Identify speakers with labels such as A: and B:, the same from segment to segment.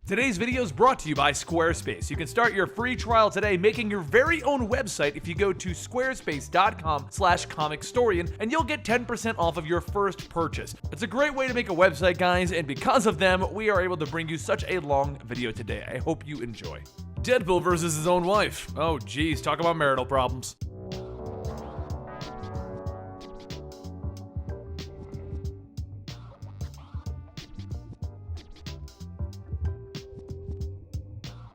A: Today's video is brought to you by Squarespace. You can start your free trial today making your very own website if you go to squarespace.com/Comicstorian and you'll get 10% off of your first purchase. It's a great way to make a website, guys, and because of them, we are able to bring you such a long video today. I hope you enjoy. Deadpool versus his own wife. Oh geez, talk about marital problems.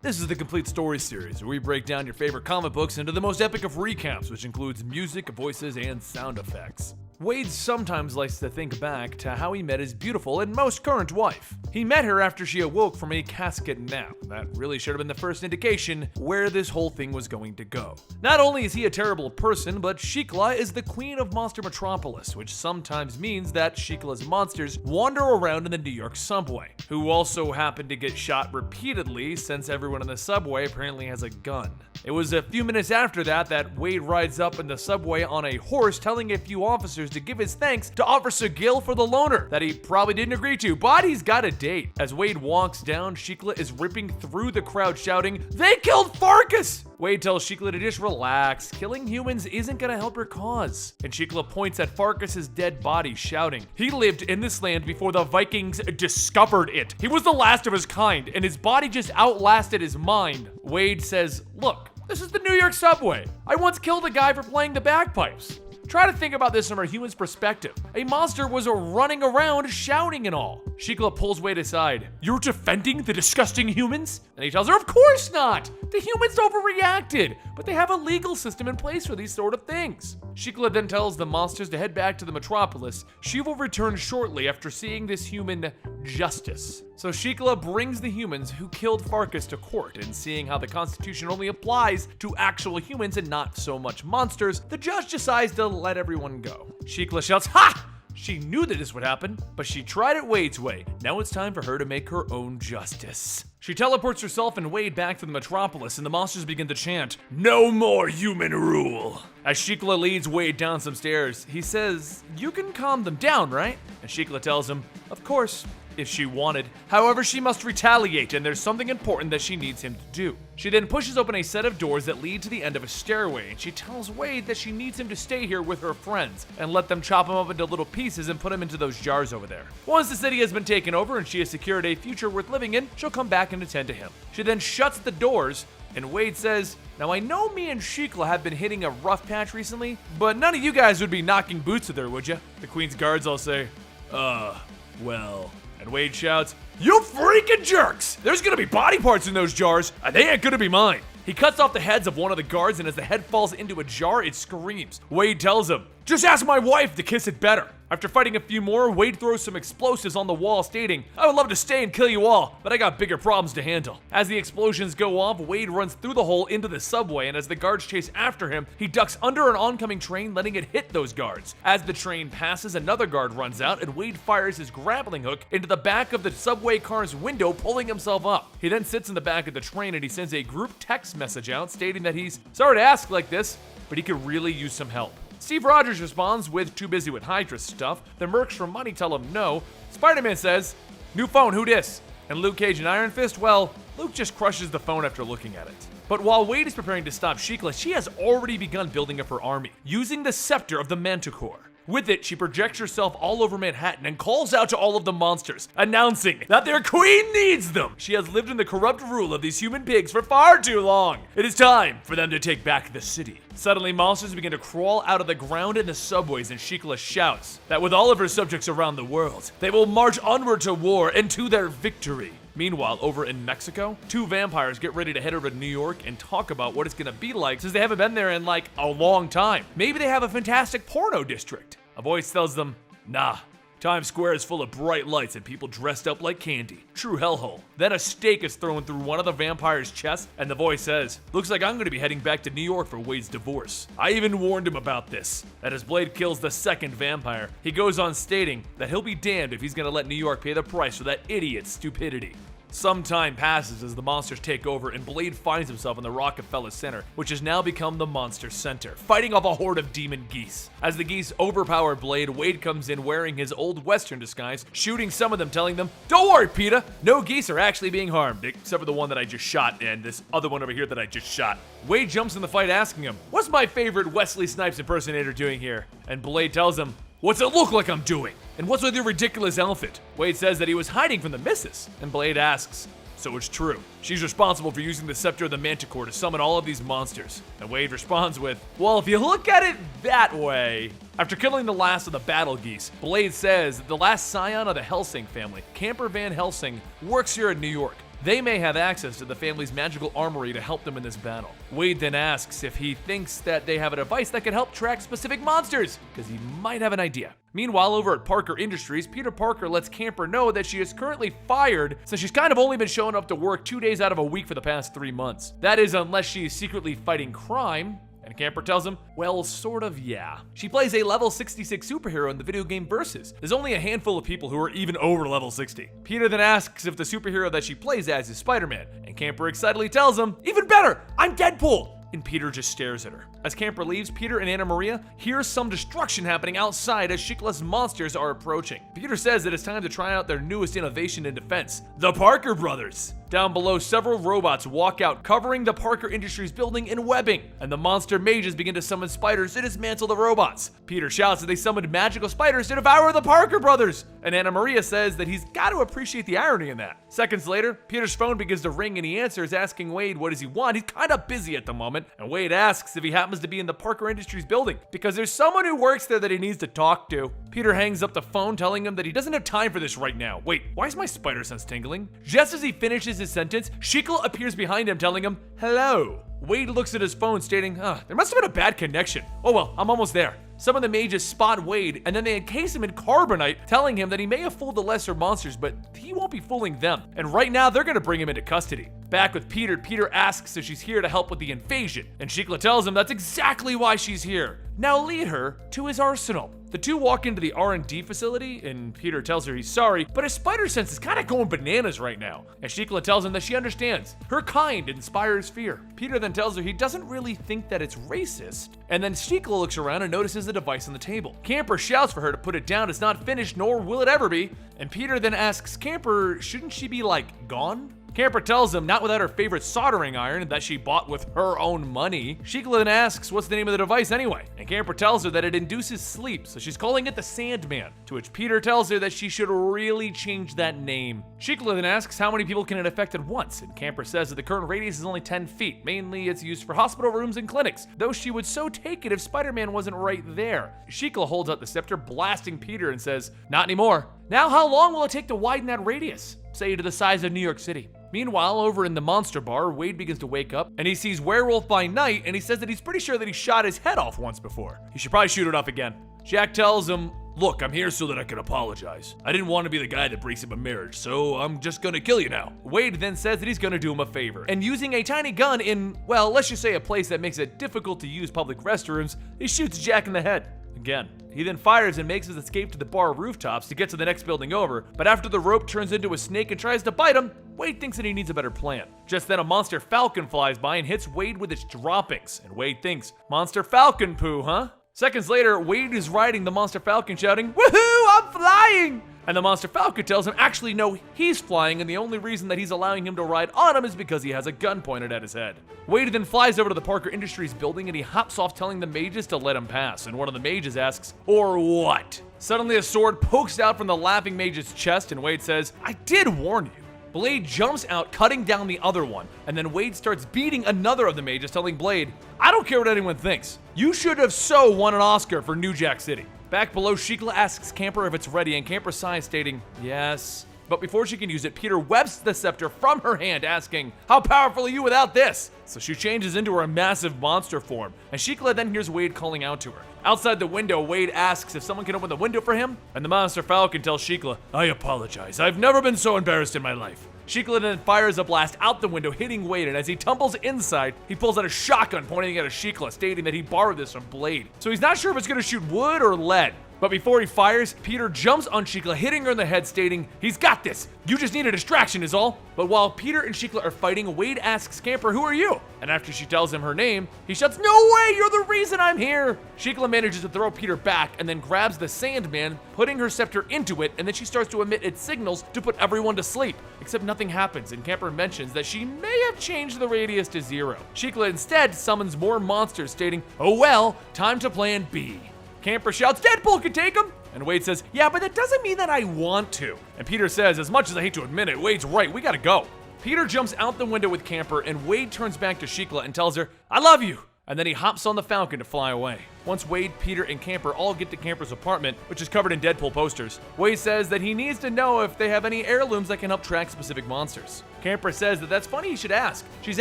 A: This is the Complete Story series, where we break down your favorite comic books into the most epic of recaps, which includes music, voices, and sound effects. Wade sometimes likes to think back to how he met his beautiful and most current wife. He met her after she awoke from a casket nap. That really should have been the first indication where this whole thing was going to go. Not only is he a terrible person, but Shikla is the queen of Monster Metropolis, which sometimes means that Shikla's monsters wander around in the New York subway, who also happen to get shot repeatedly since everyone in the subway apparently has a gun. It was a few minutes after that Wade rides up in the subway on a horse, telling a few officers to give his thanks to Officer Gill for the loaner that he probably didn't agree to, but he's got a date. As Wade walks down, Shikla is ripping through the crowd shouting, "They killed Farkas!" Wade tells Shikla to just relax. Killing humans isn't gonna help her cause. And Shikla points at Farkas' dead body, shouting, "He lived in this land before the Vikings discovered it. He was the last of his kind, and his body just outlasted his mind." Wade says, "Look, this is the New York subway. I once killed a guy for playing the bagpipes. Try to think about this from a human's perspective. A monster was running around shouting and all." Shikla pulls Wade aside. "You're defending the disgusting humans?" And he tells her, "Of course not! The humans overreacted, but they have a legal system in place for these sort of things." Shikla then tells the monsters to head back to the metropolis. She will return shortly after seeing this human justice. So Shikla brings the humans who killed Farkas to court, and seeing how the Constitution only applies to actual humans and not so much monsters, the judge decides to let everyone go. Shikla shouts, "Ha! She knew that this would happen, but she tried it Wade's way. Now it's time for her to make her own justice." She teleports herself and Wade back to the metropolis, and the monsters begin to chant, "No more human rule." As Shikla leads Wade down some stairs, he says, "You can calm them down, right?" And Shikla tells him, "Of course, if she wanted. However, she must retaliate, and there's something important that she needs him to do." She then pushes open a set of doors that lead to the end of a stairway, and she tells Wade that she needs him to stay here with her friends and let them chop him up into little pieces and put him into those jars over there. Once the city has been taken over and she has secured a future worth living in, she'll come back and attend to him. She then shuts the doors, and Wade says, "Now I know me and Shikla have been hitting a rough patch recently, but none of you guys would be knocking boots with her, would you?" The Queen's guards all say, well. And Wade shouts, "You freaking jerks! There's gonna be body parts in those jars, and they ain't gonna be mine." He cuts off the heads of one of the guards, and as the head falls into a jar, it screams. Wade tells him, "Just ask my wife to kiss it better." After fighting a few more, Wade throws some explosives on the wall, stating, "I would love to stay and kill you all, but I got bigger problems to handle." As the explosions go off, Wade runs through the hole into the subway, and as the guards chase after him, he ducks under an oncoming train, letting it hit those guards. As the train passes, another guard runs out, and Wade fires his grappling hook into the back of the subway car's window, pulling himself up. He then sits in the back of the train, and he sends a group text message out, stating that he's sorry to ask like this, but he could really use some help. Steve Rogers responds with, "Too busy with Hydra stuff." The Mercs from Money tell him no. Spider-Man says, "New phone, who dis?" And Luke Cage and Iron Fist, well, Luke just crushes the phone after looking at it. But while Wade is preparing to stop Shikla, she has already begun building up her army, using the scepter of the Manticore. With it, she projects herself all over Manhattan and calls out to all of the monsters, announcing that their queen needs them. She has lived in the corrupt rule of these human pigs for far too long. It is time for them to take back the city. Suddenly, monsters begin to crawl out of the ground in the subways, and Shikla shouts that with all of her subjects around the world, they will march onward to war and to their victory. Meanwhile, over in Mexico, two vampires get ready to head over to New York and talk about what it's gonna be like since they haven't been there in like a long time. Maybe they have a fantastic porno district. A voice tells them, "Nah, Times Square is full of bright lights and people dressed up like candy. True hellhole." Then a stake is thrown through one of the vampire's chests, and the voice says, "Looks like I'm going to be heading back to New York for Wade's divorce. I even warned him about this." And as Blade kills the second vampire, he goes on stating that he'll be damned if he's going to let New York pay the price for that idiot's stupidity. Some time passes as the monsters take over, and Blade finds himself in the Rockefeller Center, which has now become the Monster Center, fighting off a horde of demon geese. As the geese overpower Blade, Wade comes in wearing his old Western disguise, shooting some of them, telling them, "Don't worry, Peter, no geese are actually being harmed, except for the one that I just shot and this other one over here that I just shot." Wade jumps in the fight asking him, "What's my favorite Wesley Snipes impersonator doing here?" And Blade tells him, "What's it look like I'm doing? And what's with your ridiculous outfit?" Wade says that he was hiding from the missus, and Blade asks, "So it's true. She's responsible for using the scepter of the Manticore to summon all of these monsters." And Wade responds with, "Well, if you look at it that way." After killing the last of the battle geese, Blade says that the last scion of the Helsing family, Camper Van Helsing, works here in New York. They may have access to the family's magical armory to help them in this battle. Wade then asks if he thinks that they have a device that can help track specific monsters, because he might have an idea. Meanwhile, over at Parker Industries, Peter Parker lets Camper know that she is currently fired since she's kind of only been showing up to work 2 days out of a week for the past 3 months. That is, unless she is secretly fighting crime. And Camper tells him, well, sort of, yeah. She plays a level 66 superhero in the video game Versus. There's only a handful of people who are even over level 60. Peter then asks if the superhero that she plays as is Spider-Man, and Camper excitedly tells him, "Even better, I'm Deadpool!" And Peter just stares at her. As Camper leaves, Peter and Anna Maria hear some destruction happening outside as Sheikla's monsters are approaching. Peter says that it's time to try out their newest innovation in defense, the Parker Brothers. Down below, several robots walk out, covering the Parker Industries building in webbing, and the monster mages begin to summon spiders to dismantle the robots. Peter shouts that they summoned magical spiders to devour the Parker Brothers, and Anna Maria says that he's got to appreciate the irony in that. Seconds later, Peter's phone begins to ring and he answers, asking Wade what does he want. He's kind of busy at the moment, and Wade asks if he happens to be in the Parker Industries building, because there's someone who works there that he needs to talk to. Peter hangs up the phone, telling him that he doesn't have time for this right now. Wait, why is my spider sense tingling? Just as he finishes his sentence, Sheikla appears behind him, telling him, "Hello." Wade looks at his phone, stating, there must have been a bad connection. Oh well, I'm almost there. Some of the mages spot Wade, and then they encase him in carbonite, telling him that he may have fooled the lesser monsters, but he won't be fooling them. And right now, they're gonna bring him into custody. Back with Peter, Peter asks if she's here to help with the invasion, and Sheikla tells him that's exactly why she's here. Now lead her to his arsenal. The two walk into the R&D facility, and Peter tells her he's sorry, but his spider sense is kind of going bananas right now. And Sheikla tells him that she understands. Her kind inspires fear. Peter then tells her he doesn't really think that it's racist. And then Sheikla looks around and notices the device on the table. Camper shouts for her to put it down. It's not finished, nor will it ever be. And Peter then asks Camper, shouldn't she be like gone? Camper tells him not without her favorite soldering iron that she bought with her own money. Sheikla then asks what's the name of the device anyway, and Camper tells her that it induces sleep, so she's calling it the Sandman, to which Peter tells her that she should really change that name. Sheikla then asks how many people can it affect at once, and Camper says that the current radius is only 10 feet. Mainly it's used for hospital rooms and clinics, though she would so take it if Spider-Man wasn't right there. Sheikla holds out the scepter, blasting Peter, and says, "Not anymore. Now how long will it take to widen that radius? Say to the size of New York City." Meanwhile, over in the monster bar, Wade begins to wake up, and he sees Werewolf by Night, and he says that he's pretty sure that he shot his head off once before. He should probably shoot it off again. Jack tells him, "Look, I'm here so that I can apologize. I didn't want to be the guy that breaks up a marriage, so I'm just gonna kill you now." Wade then says that he's gonna do him a favor, and using a tiny gun in, well, let's just say a place that makes it difficult to use public restrooms, he shoots Jack in the head. Again. He then fires and makes his escape to the bar rooftops to get to the next building over, but after the rope turns into a snake and tries to bite him, Wade thinks that he needs a better plan. Just then a monster falcon flies by and hits Wade with its droppings, and Wade thinks, monster falcon poo, huh? Seconds later, Wade is riding the monster falcon shouting, "Woohoo, I'm flying!" And the monster falcon tells him actually no, he's flying, and the only reason that he's allowing him to ride on him is because he has a gun pointed at his head. Wade then flies over to the Parker Industries building and he hops off telling the mages to let him pass, and one of the mages asks, "Or what?" Suddenly a sword pokes out from the laughing mage's chest and Wade says, "I did warn you." Blade jumps out, cutting down the other one, and then Wade starts beating another of the mages, telling Blade, "I don't care what anyone thinks. You should have so won an Oscar for New Jack City." Back below, Sheikla asks Camper if it's ready, and Camper sighs, stating, "Yes." But before she can use it, Peter webs the scepter from her hand, asking, "How powerful are you without this?" So she changes into her massive monster form, and Sheikla then hears Wade calling out to her. Outside the window, Wade asks if someone can open the window for him, and the monster falcon tells Sheikla, "I apologize. I've never been so embarrassed in my life." Sheikla then fires a blast out the window, hitting Wade, and as he tumbles inside, he pulls out a shotgun pointing at Sheikla, stating that he borrowed this from Blade. So he's not sure if it's going to shoot wood or lead. But before he fires, Peter jumps on Shikla, hitting her in the head, stating, "He's got this. You just need a distraction is all." But while Peter and Shikla are fighting, Wade asks Camper, "Who are you?" And after she tells him her name, he shouts, "No way, you're the reason I'm here." Shikla manages to throw Peter back and then grabs the Sandman, putting her scepter into it, and then she starts to emit its signals to put everyone to sleep. Except nothing happens, and Camper mentions that she may have changed the radius to 0. Shikla instead summons more monsters, stating, "Oh well, time to plan B." Camper shouts, "Deadpool can take him!" And Wade says, "Yeah, but that doesn't mean that I want to." And Peter says, "As much as I hate to admit it, Wade's right, we gotta go." Peter jumps out the window with Camper, and Wade turns back to Shikla and tells her, "I love you!" And then he hops on the Falcon to fly away. Once Wade, Peter, and Camper all get to Camper's apartment, which is covered in Deadpool posters, Wade says that he needs to know if they have any heirlooms that can help track specific monsters. Camper says that that's funny he should ask. She's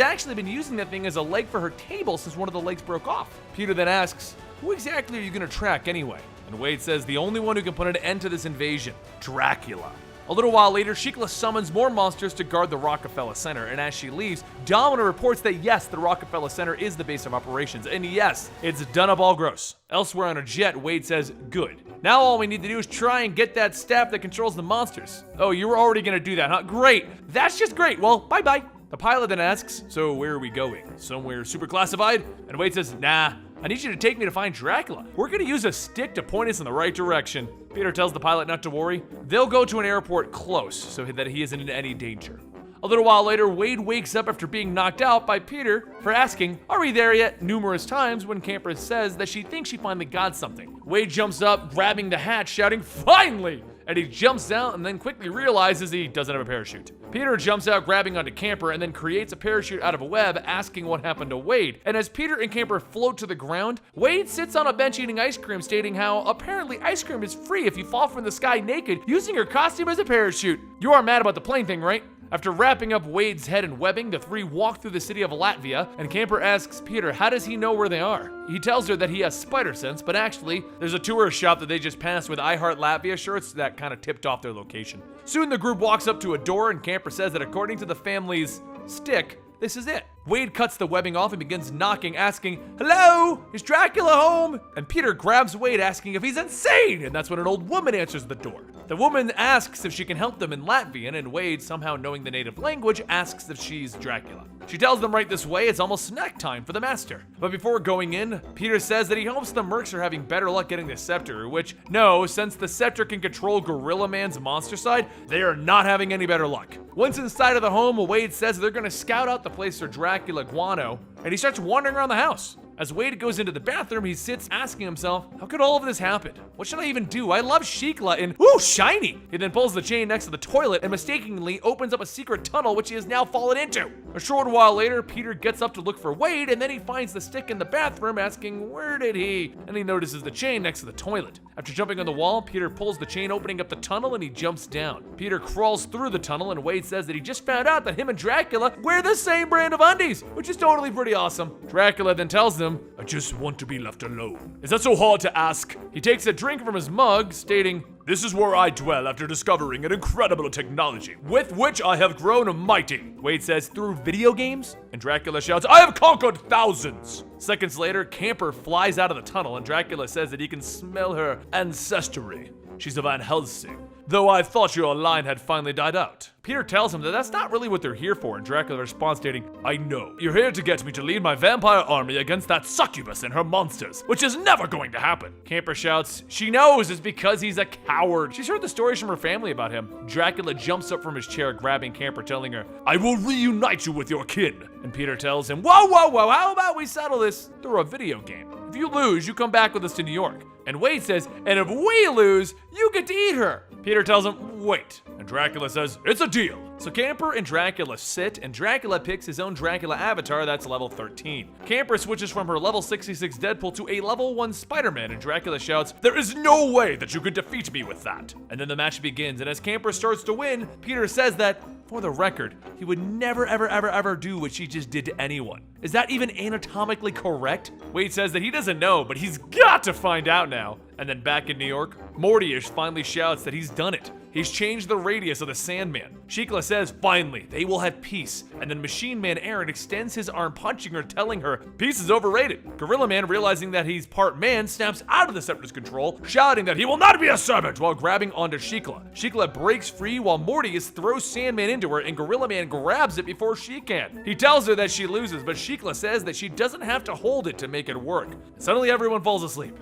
A: actually been using that thing as a leg for her table since one of the legs broke off. Peter then asks, "Who exactly are you gonna track anyway?" And Wade says the only one who can put an end to this invasion, Dracula. A little while later, Shikla summons more monsters to guard the Rockefeller Center, and as she leaves, Domino reports that yes, the Rockefeller Center is the base of operations, and yes, it's done up all gross. Elsewhere on a jet, Wade says, "Good. Now all we need to do is try and get that staff that controls the monsters." "Oh, you were already gonna do that, huh? Great. That's just great. Well, bye-bye." The pilot then asks, "So where are we going? Somewhere super classified?" And Wade says, "Nah. I need you to take me to find Dracula. We're gonna use a stick to point us in the right direction." Peter tells the pilot not to worry. They'll go to an airport close so that he isn't in any danger. A little while later, Wade wakes up after being knocked out by Peter for asking, "Are we there yet?" numerous times when Camper says that she thinks she finally got something. Wade jumps up, grabbing the hatch, shouting, "Finally!" And he jumps out and then quickly realizes he doesn't have a parachute. Peter jumps out grabbing onto Camper and then creates a parachute out of a web, asking what happened to Wade. And as Peter and Camper float to the ground, Wade sits on a bench eating ice cream, stating how apparently ice cream is free if you fall from the sky naked using your costume as a parachute. You are mad about the plane thing, right? After wrapping up Wade's head in webbing, the three walk through the city of Latvia, and Camper asks Peter how does he know where they are. He tells her that he has spider sense, but actually, there's a tourist shop that they just passed with I Heart Latvia shirts that kind of tipped off their location. Soon the group walks up to a door, and Camper says that according to the family's stick, this is it. Wade cuts the webbing off and begins knocking, asking, "Hello? Is Dracula home?" And Peter grabs Wade, asking if he's insane, and that's when an old woman answers the door. The woman asks if she can help them in Latvian, and Wade, somehow knowing the native language, asks if she's Dracula. She tells them right this way it's almost snack time for the master. But before going in, Peter says that he hopes the mercs are having better luck getting the scepter, which, no, since the scepter can control Gorilla Man's monster side, they are not having any better luck. Once inside of the home, Wade says they're gonna scout out the place for Dracula Guano, and he starts wandering around the house. As Wade goes into the bathroom, he sits asking himself, how could all of this happen? What should I even do? I love Shikla and, ooh, shiny! He then pulls the chain next to the toilet and mistakenly opens up a secret tunnel which he has now fallen into. A short while later, Peter gets up to look for Wade, and then he finds the stick in the bathroom asking, where did he? And he notices the chain next to the toilet. After jumping on the wall, Peter pulls the chain opening up the tunnel and he jumps down. Peter crawls through the tunnel and Wade says that he just found out that him and Dracula wear the same brand of undies, which is totally pretty awesome. Dracula then tells them, I just want to be left alone. Is that so hard to ask? He takes a drink from his mug, stating, this is where I dwell after discovering an incredible technology, with which I have grown mighty. Wade says, through video games? And Dracula shouts, I have conquered thousands! Seconds later, Camper flies out of the tunnel and Dracula says that he can smell her ancestry. She's a Van Helsing. Though I thought your line had finally died out. Peter tells him that that's not really what they're here for, and Dracula responds stating, I know. You're here to get me to lead my vampire army against that succubus and her monsters, which is never going to happen. Camper shouts, she knows it's because he's a coward. She's heard the stories from her family about him. Dracula jumps up from his chair, grabbing Camper, telling her, I will reunite you with your kin. And Peter tells him, whoa, whoa, whoa, how about we settle this through a video game? If you lose, you come back with us to New York. And Wade says, and if we lose, you get to eat her. Peter tells him, wait. And Dracula says, it's a deal. So Camper and Dracula sit, and Dracula picks his own Dracula avatar that's level 13. Camper switches from her level 66 Deadpool to a level 1 Spider-Man, and Dracula shouts, there is no way that you could defeat me with that. And then the match begins, and as Camper starts to win, Peter says that, for the record, he would never, ever do what she just did to anyone. Is that even anatomically correct? Wade says that he doesn't know, but he's got to find out now. And then back in New York, Mortyish finally shouts that he's done it. He's changed the radius of the Sandman. Shikla says, finally, they will have peace. And then Machine Man Aaron extends his arm, punching her, telling her, peace is overrated. Gorilla Man, realizing that he's part man, snaps out of the Scepter's control, shouting that he will not be a servant while grabbing onto Shikla. Shikla breaks free while Morbius throws Sandman into her and Gorilla Man grabs it before she can. He tells her that she loses, but Shikla says that she doesn't have to hold it to make it work. And suddenly everyone falls asleep.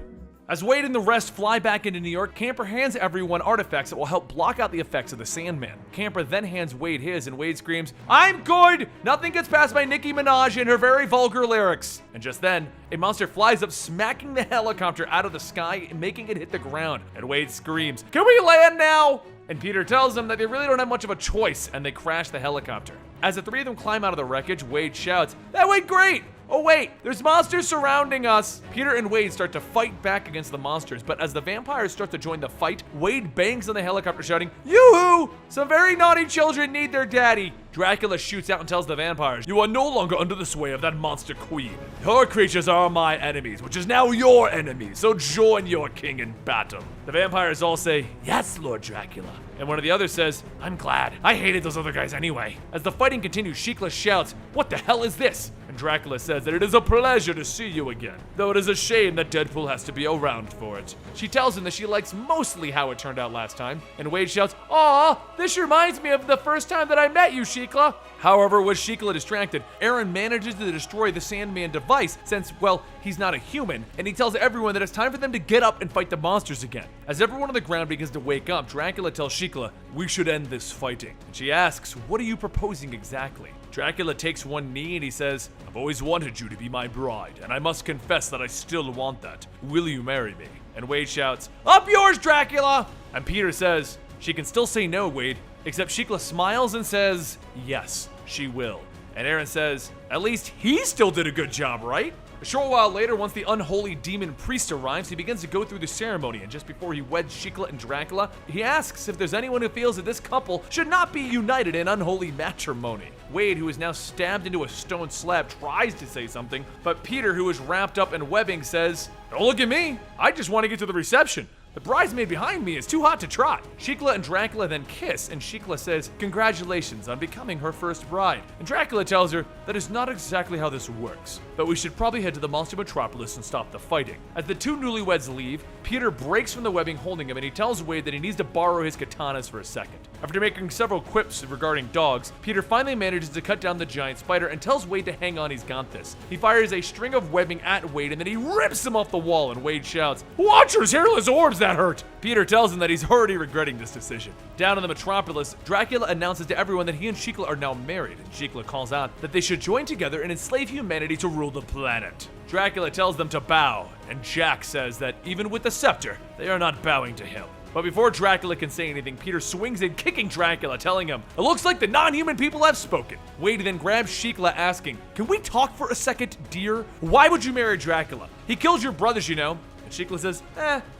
A: As Wade and the rest fly back into New York, Camper hands everyone artifacts that will help block out the effects of the Sandman. Camper then hands Wade his, and Wade screams, "I'm good! Nothing gets past my Nicki Minaj and her very vulgar lyrics." And just then, a monster flies up, smacking the helicopter out of the sky and making it hit the ground. And Wade screams, "Can we land now?" And Peter tells them that they really don't have much of a choice, and they crash the helicopter. As the three of them climb out of the wreckage, Wade shouts, "That went great! Oh wait, there's monsters surrounding us!" Peter and Wade start to fight back against the monsters, but as the vampires start to join the fight, Wade bangs on the helicopter shouting, "Yoo-hoo! Some very naughty children need their daddy!" Dracula shoots out and tells the vampires, "You are no longer under the sway of that monster queen. Her creatures are my enemies, which is now your enemy, so join your king in battle." The vampires all say, "Yes, Lord Dracula." And one of the others says, "I'm glad. I hated those other guys anyway." As the fighting continues, Shikla shouts, "What the hell is this?" And Dracula says that it is a pleasure to see you again, though it is a shame that Deadpool has to be around for it. She tells him that she likes mostly how it turned out last time, and Wade shouts, "Aw, this reminds me of the first time that I met you, Shikla." However, with Shikla distracted, Aaron manages to destroy the Sandman device since, well, he's not a human, and he tells everyone that it's time for them to get up and fight the monsters again. As everyone on the ground begins to wake up, Dracula tells Shikla, "We should end this fighting." And she asks, "What are you proposing exactly?" Dracula takes one knee and he says, "I've always wanted you to be my bride, and I must confess that I still want that. Will you marry me?" And Wade shouts, "Up yours, Dracula!" And Peter says, "She can still say no, Wade," except Shikla smiles and says, "Yes, she will." And Aaron says, "At least he still did a good job, right?" A short while later, once the unholy demon priest arrives, he begins to go through the ceremony, and just before he weds Shikla and Dracula, he asks if there's anyone who feels that this couple should not be united in unholy matrimony. Wade, who is now stabbed into a stone slab, tries to say something, but Peter, who is wrapped up in webbing, says, "Don't look at me. I just want to get to the reception. The bridesmaid behind me is too hot to trot." Shikla and Dracula then kiss, and Shikla says, "Congratulations on becoming her first bride." And Dracula tells her that is not exactly how this works, but we should probably head to the monster metropolis and stop the fighting. As the two newlyweds leave, Peter breaks from the webbing holding him, and he tells Wade that he needs to borrow his katanas for a second. After making several quips regarding dogs, Peter finally manages to cut down the giant spider and tells Wade to hang on, he's got this. He fires a string of webbing at Wade, and then he rips him off the wall, and Wade shouts, "Watcher's hairless orbs, that hurt!" Peter tells him that he's already regretting this decision. Down in the metropolis, Dracula announces to everyone that he and Shikla are now married, and Shikla calls out that they should join together and enslave humanity to rule the planet. Dracula tells them to bow, and Jack says that even with the scepter, they are not bowing to him. But before Dracula can say anything, Peter swings in, kicking Dracula, telling him, "It looks like the non-human people have spoken." Wade then grabs Shikla, asking, "Can we talk for a second, dear? Why would you marry Dracula? He killed your brothers, you know." And Shikla says,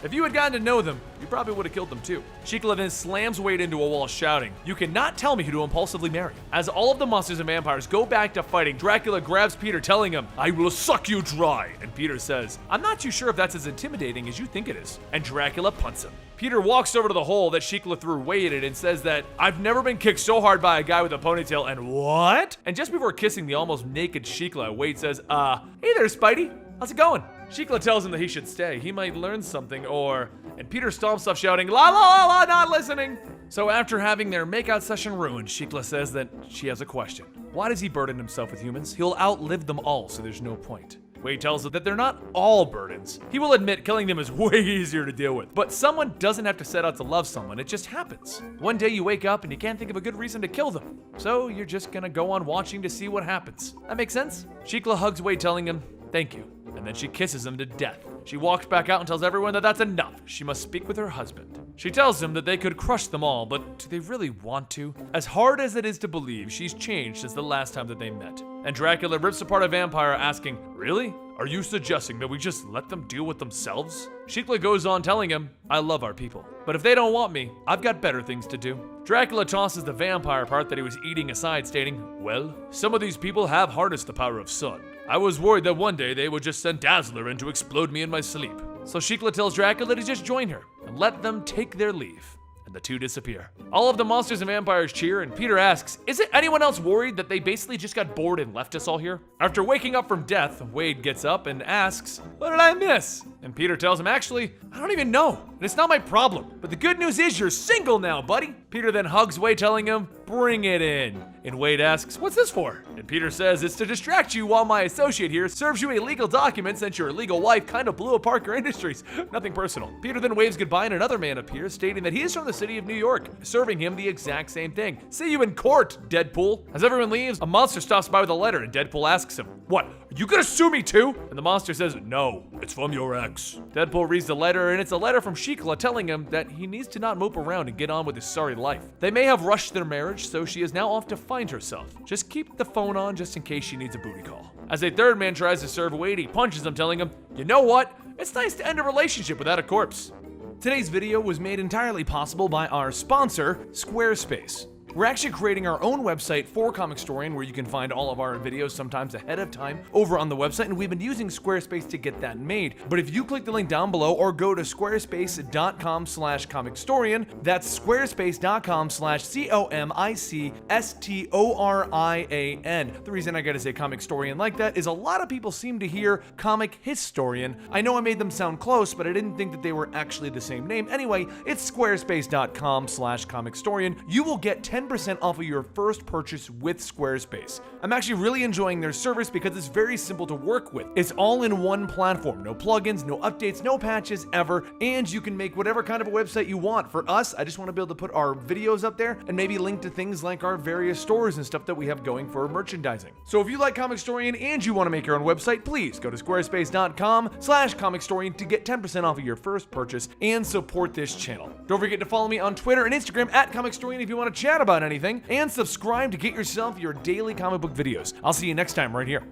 A: if you had gotten to know them, you probably would have killed them too. Shikla then slams Wade into a wall, shouting, "You cannot tell me who to impulsively marry." As all of the monsters and vampires go back to fighting, Dracula grabs Peter, telling him, "I will suck you dry." And Peter says, "I'm not too sure if that's as intimidating as you think it is." And Dracula punts him. Peter walks over to the hole that Shikla threw Wade in and says that, "I've never been kicked so hard by a guy with a ponytail, and what?" And just before kissing the almost naked Shikla, Wade says, "Hey there, Spidey. How's it going?" Shikla tells him that he should stay. He might learn something, and Peter stomps off shouting, "La la la la, not listening." So after having their makeout session ruined, Shikla says that she has a question. Why does he burden himself with humans? He'll outlive them all, so there's no point. Wade tells her that they're not all burdens. He will admit killing them is way easier to deal with. But someone doesn't have to set out to love someone, it just happens. One day you wake up and you can't think of a good reason to kill them. So you're just gonna go on watching to see what happens. That makes sense? Shikla hugs Wade, telling him, "Thank you." And then she kisses him to death. She walks back out and tells everyone that that's enough. She must speak with her husband. She tells him that they could crush them all, but do they really want to? As hard as it is to believe, she's changed since the last time that they met. And Dracula rips apart a vampire, asking, "Really? Are you suggesting that we just let them deal with themselves?" Shikla goes on, telling him, "I love our people, but if they don't want me, I've got better things to do." Dracula tosses the vampire part that he was eating aside, stating, "Well, some of these people have harnessed the power of sun. I was worried that one day they would just send Dazzler in to explode me in my sleep." So Shikla tells Dracula to just join her and let them take their leave. And the two disappear. All of the monsters and vampires cheer, and Peter asks, "Isn't anyone else worried that they basically just got bored and left us all here?" After waking up from death, Wade gets up and asks, "What did I miss?" And Peter tells him, "Actually, I don't even know, and it's not my problem. But the good news is you're single now, buddy." Peter then hugs Wade, telling him, "Bring it in." And Wade asks, "What's this for?" And Peter says, "It's to distract you while my associate here serves you a legal document since your illegal wife kind of blew apart your industries. Nothing personal." Peter then waves goodbye and another man appears, stating that he is from the city of New York, serving him the exact same thing. "See you in court, Deadpool." As everyone leaves, a monster stops by with a letter, and Deadpool asks him, "What, are you gonna sue me too?" And the monster says, "No, it's from your ex." Deadpool reads the letter, and it's a letter from Shikla telling him that he needs to not mope around and get on with his sorry life. They may have rushed their marriage, so she is now off to find herself. Just keep the phone on just in case she needs a booty call. As a third man tries to serve Wade, he punches him, telling him, "You know what? It's nice to end a relationship without a corpse." Today's video was made entirely possible by our sponsor, Squarespace. We're actually creating our own website for Comicstorian where you can find all of our videos sometimes ahead of time over on the website, and we've been using Squarespace to get that made. But if you click the link down below or go to squarespace.com/Comicstorian, that's squarespace.com/COMICSTORIAN. The reason I gotta say Comicstorian like that is a lot of people seem to hear Comic Historian. I know I made them sound close, but I didn't think that they were actually the same name. Anyway, it's squarespace.com/Comicstorian. You will get 10% off of your first purchase with Squarespace. I'm actually really enjoying their service because it's very simple to work with. It's all in one platform. No plugins, no updates, no patches ever, and you can make whatever kind of a website you want. For us, I just want to be able to put our videos up there and maybe link to things like our various stores and stuff that we have going for merchandising. So if you like Comicstorian and you want to make your own website, please go to squarespace.com/Comicstorian to get 10% off of your first purchase and support this channel. Don't forget to follow me on Twitter and Instagram at Comicstorian if you want to chat about anything, and subscribe to get yourself your daily comic book videos. I'll see you next time right here.